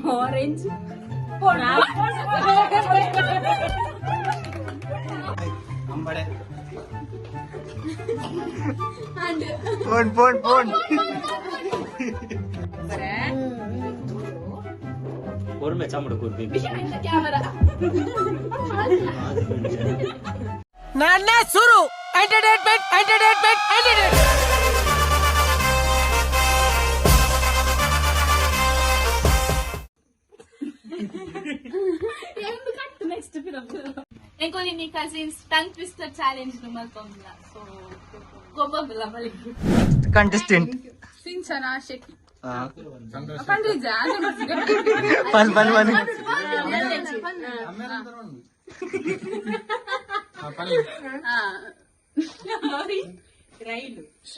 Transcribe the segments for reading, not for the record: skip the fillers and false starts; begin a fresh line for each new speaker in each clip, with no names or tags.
Orange.
Phone.
Orme chamadu kurbi.
Camera.
Nana Suru. Entertainment.
Next film. Engkoli ni cousins tongue twister challenge numal pamla. So goba bila mali.
Contestant.
Sinchana Shetty.
Pan.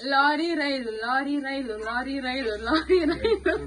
Lorry railu.
Lorry, rail.
Lorry goes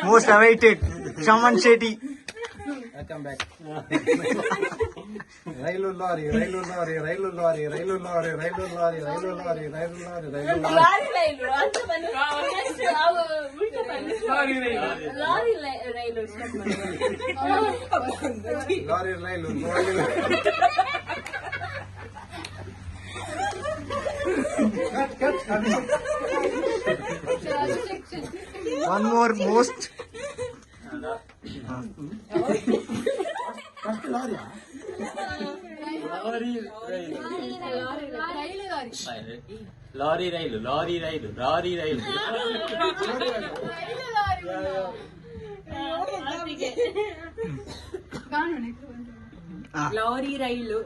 Most awaited. Shaman Shetty.
Welcome back. Railu lorry.
One more most.
Lorry railu.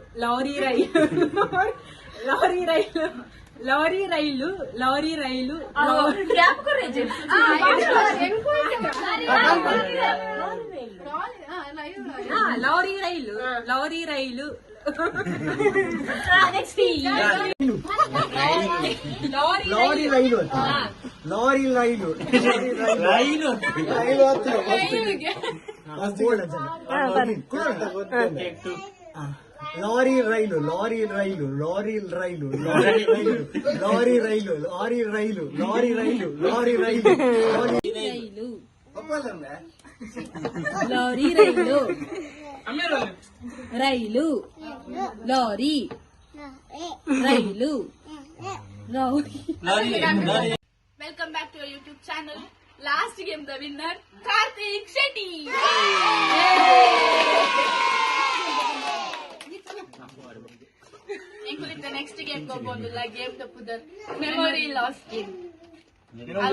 Welcome back to our YouTube channel. Last game, the winner, Karthik Shetty. Including the next game, go on the game to put the memory loss game.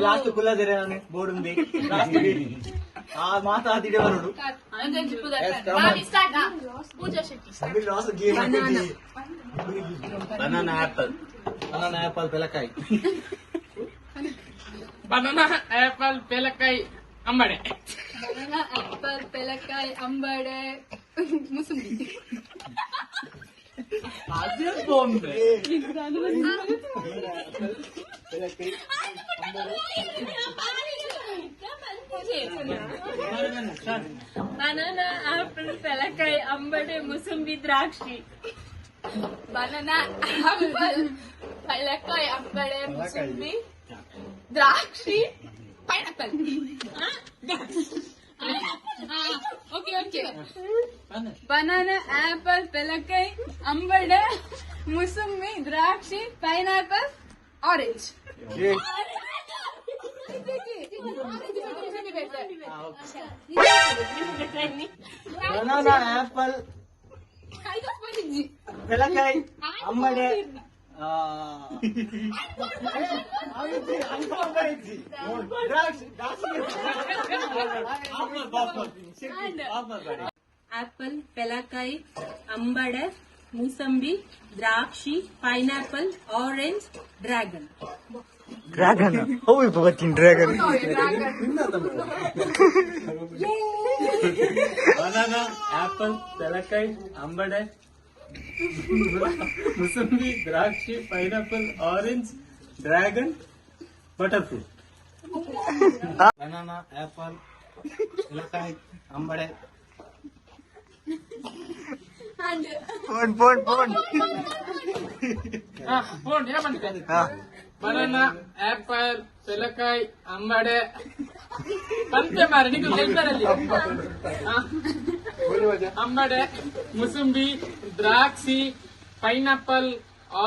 Last kula dere nane board undi. Last mata adide varudu.
And then put that. Now start. Pooja Shetty.
We lost game.
Banana apple.
Banana apple pelakai.
Banana apple ಪೇಲಕಾಯಿ ಅಂಬಡೆ.
Banana apple ಪೆಲಕಾಯಿ ಅಂಬಡೆ ಮುಸುಂಬಿ.
ಅದೇ ಬೊಂಬೆ.
Banana apple ಪೆಲಕಾಯಿ ಅಂಬಡೆ ಮುಸುಂಬಿ ದ್ರಾಕ್ಷಿ. ಬನಾನಾ ಆಪಲ್ ಪೆಲಕಾಯಿ ಅಂಬಡೆ ಮುಸುಂಬಿ ದ್ರಾಕ್ಷಿ pineapple. Okay okay. Banana apple ಪೆಲಕಾಯಿ ಅಂಬಡೆ ಮುಸುಂಬಿ ದ್ರಾಕ್ಷಿ ಪೈನಾಪಲ್ ಆರೆಂಜ್.
ಬನಾನಾ ಆಪಲ್ ಪೆಲಕಾಯಿ ಅಂಬಡೆ
ಆಪಲ್ ಪೆಲಕಾಯಿ ಅಂಬಡೆ ಮೂಸಂಬಿ ದ್ರಾಕ್ಷಿ ಪೈನಾಪಲ್ ಆರೆಂಜ್ ಡ್ರ್ಯಾಗನ್.
ಡ್ರ್ಯಾಗನ್ ಅವು ಇವತ್ತಿನ ಡ್ರ್ಯಾಗನ್.
ಬನಾನಾ ಆಪಲ್ ಪೆಲಕಾಯಿ ಅಂಬಡೆ ಮುಸಂಬಿ ದ್ರಾಕ್ಷಿ pineapple orange dragon butter fruit.
Banana apple ಪೆಲಕಾಯಿ ಅಂಬಡೆ
phone phone phone.
Banana apple ಪೇಲಕಾಯಿ ಅಂಬಡೆ ಅಂತೆ ಮಾರಿ ನಿಮಗೆ ಹೇಳ್ತಾರಲ್ಲಿ. ಅಂಬಡೆ ಮುಸುಂಬಿ ದ್ರಾಕ್ಷಿ pineapple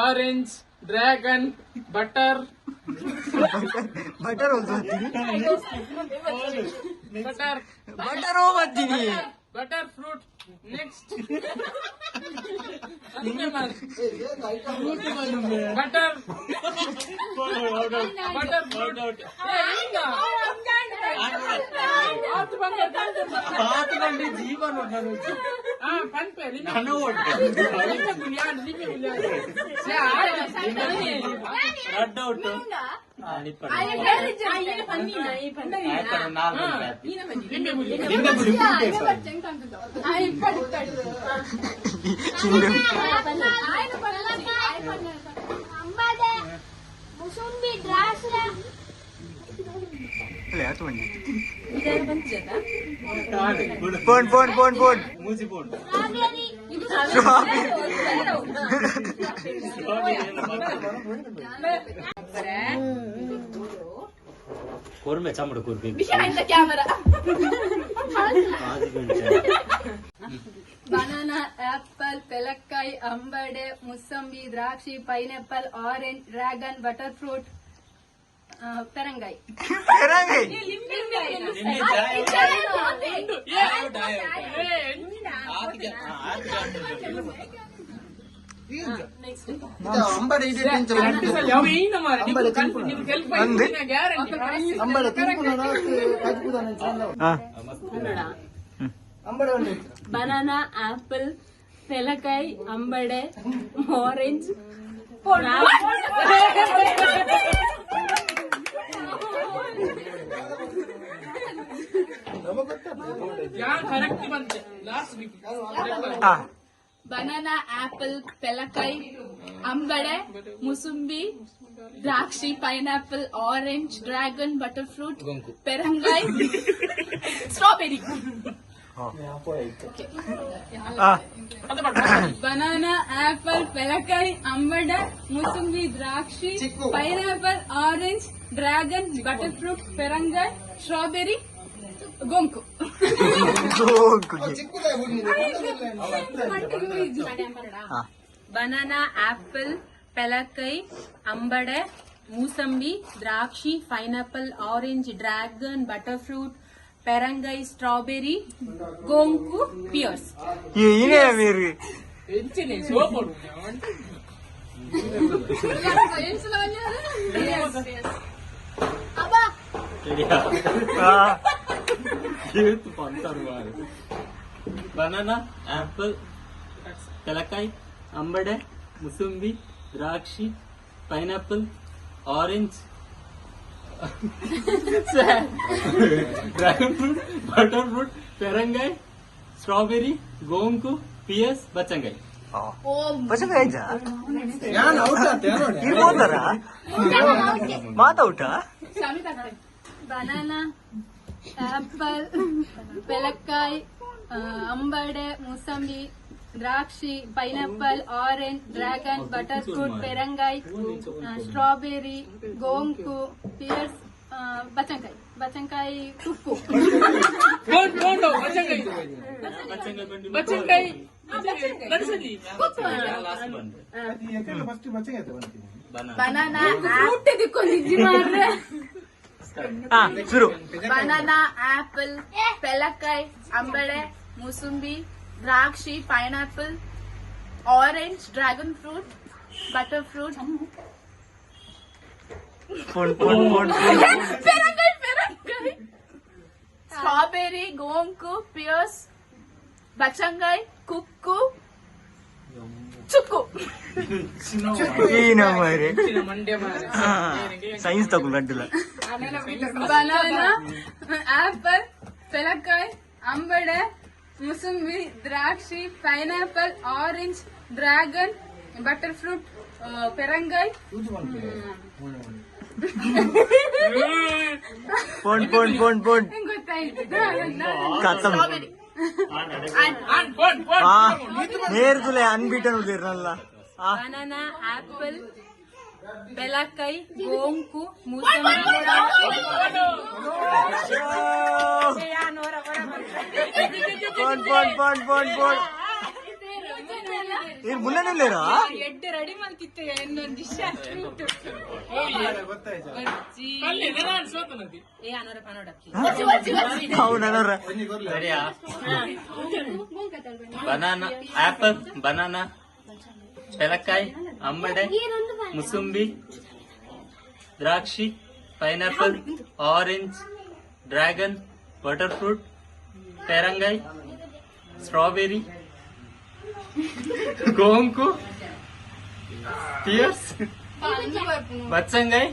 orange dragon butter
butter ಒಂದು
ಬಟರ್
ಬಟರ್ ಹೋಗ್ತೀನಿ.
Butter fruit. Next butter butter fruit.
ಜೀವನ
రెడ్ అవుట్
ಅಂಬಡೆ ಮುಸುಂಬಿ ದ್ರಾಕ್ಷಿ
ಫೋನ್ ಫೋನ್ ಫೋನ್ ಫೋನ್.
ಮೂಜಿ ಬೋರ್ಡ್ కోరమే చమ్ముడు కూర్బి
ಕ್ಯಾಮರಾ.
ఆది
ಬನಾನಾ ಆಪಲ್ ಪೆಲಕಾಯಿ ಅಂಬಡೆ ಮುಸಂಬಿ ದ್ರಾಕ್ಷಿ pineapple orange dragon butter fruit ಪೆರಂಗಾಯಿ.
ಅಂಬಡೆ ಇದೆ
ಬನಾನಾ ಆಪಲ್ ಪೆಲಕಾಯಿ ಅಂಬಡೆ ಆರೆಂಜ್
ಕರೆಕ್ಟ್ ಬಂತೆ ಲಾಸ್ಟ್ ವೀಕ್.
ಬನಾನಾ ಆಪಲ್ ಪೆಲಕಾಯಿ ಅಂಬಡೆ ಮುಸುಂಬಿ ದ್ರಾಕ್ಷಿ pineapple orange dragon butter fruit ಪೆರಂಗಾಯಿ ಸ್ಟ್ರಾಬೆರಿ. ಬನಾನಾ ಆಪಲ್ ಪೆಲಕಾಯಿ ಅಂಬಡೆ ಮುಸುಂಬಿ ದ್ರಾಕ್ಷಿ pineapple orange dragon butter fruit ಪೆರಂಗಾಯಿ ಸ್ಟ್ರಾಬೆರಿ ಗೊಂಕು.
ಬನಾನಾ ಆಪಲ್ ಪೆಲಕಾಯಿ ಅಂಬಡೆ ಮೂಸಂಬಿ ದ್ರಾಕ್ಷಿ pineapple orange dragon butter fruit ಪೆರಂಗಾಯಿ ಸ್ಟ್ರಾಬೆರಿ ಗೋಂಕು ಪಿಯರ್ಸ್.
ఈయనే మీరు
ಎಂಚಿನಿ ಸೋಪಡು
బనానా ఆపిల్ తెలకాయ అంబడే ముసుంబి ద్రాక్షి pineapple orange dragon fruit, butter fruit, ಪೆರಂಗಾಯ್, ಸ್ಟ್ರಾಬೆರಿ, ಗೋಂಕು, ಪಿಯರ್ಸ್, ಬಚ್ಚಂಗಾಯ್.
ಪಸಂಗ ಆಯ್ತಾ
ಯಾನ್ ಔಟ್ ಆತ ನೋಡಿ
ಈಗ ಹೋದಾರ ಮಾತಾಟ
ಬನಾನಾ, ಆಪಲ್, ಪೆಲಕ್ಕಾಯಿ, ಅಂಬಡೆ, ಮೂಸಂಬಿ, ದ್ರಾಕ್ಷಿ, pineapple, orange, dragon, butter fruit, ಪೆರಂಗಾಯ್, ಸ್ಟ್ರಾಬೆರಿ, ಗೋಂಕು, ಪಿಯರ್ಸ್, ಬಚಂಕಾಯಿ, ತುಪ್ಪು.
ಬಚ್ಚಂಕಾಯಿ ನಡ್ಸಲಿ.
ಫಸ್ಟ್ ಬಚ್ಚಂಗ ಆಯ್ತು ಬಂತೀನಿ
ಬನಾನಾ,
ಶುರು
ಬನಾನಾ, ಆಪಲ್, ಪೆಲಕಾಯಿ, ಅಂಬಡೆ, ಮೂಸಂಬಿ, ದ್ರಾಕ್ಷಿ, pineapple, orange, dragon fruit, butter fruit, strawberry, ಗೋಂಕು, ಪಿಯರ್ಸ್, ಬಚಂಗಾಯ್, ಕುಕ್ಕು, ಚುಕ್ಕು.
ಏನ ಮಾರೆ
ಮಂಡ್ಯ ಮಾರೆ.
ಸೈನ್ಸ್ ತಗೊಂಡು ಗಂಟಲ್ಲ
ಬನಾನಾ, ಆಪಲ್, ಪೆಲಕಾಯಿ, ಅಂಬಡೆ, ಮೂಸಂಬಿ, ದ್ರಾಕ್ಷಿ, pineapple, orange, dragon, butter fruit, ಪೆರಂಗಾಯ್,
ಪೋನ್
ಗೊತ್ತಾಯ್ತು.
ಕತ್ತಂ ನೇರ್ದುಲೆ ಅನ್ಬಿಟನ್ ಉದಿರಲ್ಲ
ಬನಾನಾ, ಆಪಲ್, ಪೆಲಕಾಯಿ, ಗೋಂಕು, ಮೂಸಂಬಿ,
ಪೋನ್ ಏನ್ ಮುಲ್ಲನೇ ಲೇರಾ
ಎಡ್ಡೆ ರೆಡಿ ಮಾಡ್ತಿತ್ತು ಇನ್ನೊಂದು ಡಿಶ್
ಅಲ್ಲಿ ನಾನು ಸೋತನದಿ.
ಅವನವ್ರ
ಸರಿಯಾ? ಬನಾನಾ, ಆಪಲ್, ಬನಾನಾ, ಪೆಲಕಾಯಿ, ಅಂಬಡೆ, ಮುಸುಂಬಿ, ದ್ರಾಕ್ಷಿ, pineapple, orange, dragon, butter fruit, ಪೆರಂಗಾಯ್, ಸ್ಟ್ರಾಬೆರಿ, ಗೋಂಕು, ಪಿಯರ್ಸ್, ಬಚ್ಚಂಗಾಯ್,